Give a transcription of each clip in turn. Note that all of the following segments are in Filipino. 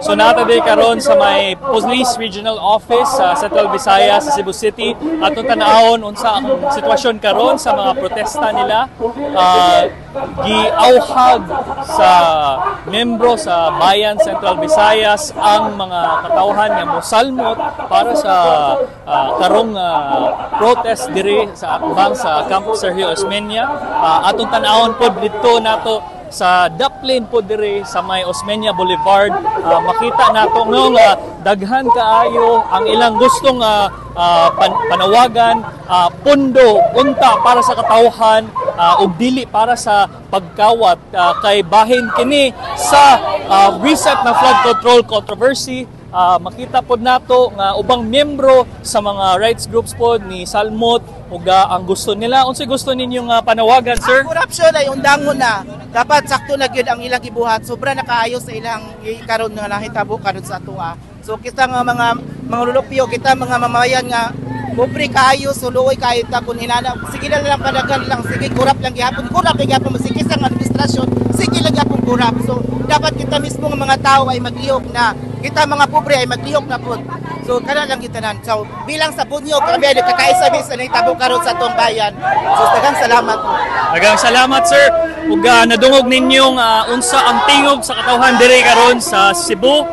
So nataday karon sa may Police Regional Office sa Central Visayas sa Cebu City at tanawon unsa ang sitwasyon karon sa mga protesta nila. Giauhag sa membro sa Bayan Central Visayas ang mga katawhan nga mosalmot para sa karong protest diri sa akbang sa Camp Sergio Osmeña. Atong tanawon pod dito nato sa Daplin po dire sa may Osmeña Boulevard. Makita nato nga daghan kaayo ang ilang gustong panawagan, pundo unta para sa katawhan ug dili para sa pagkawat kay bahin kini sa recent na flood control controversy. Makita pod nato nga ubang miyembro sa mga rights groups pod ni Salmot ug ang gusto nila. Unsay gusto ninyong panawagan, sir? Corruption ay undangon na. Dapat sakto na gyud ang ilang gibuhat. Sobra na kaayo sa ilang karon nga nahitabo karon sa atoa. So kita nga mga lulupyo, kita mga mamayan nga pobre kaayo, suluoy kayo ta kun hinana. Sige na lang padagan lang, sige kurap lang gihapon. Kurap lang gihapon sige sa administrasyon. Sige lang gihapon kurap. So dapat kita mismo nga mga tao ay maglihok na. Kita mga pobre ay maglihok na pod. So kana lang kita nan. So bilang sa bunyog kami ay kakaisa sa nahitabo karon sa atong bayan. So daghang salamat po. Daghang salamat, sir. Ug nadungog ninyong unsa ang tingog sa katawhan diri karon sa Cebu.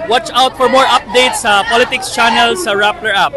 Watch out for more updates sa Politics Channel sa Rappler app.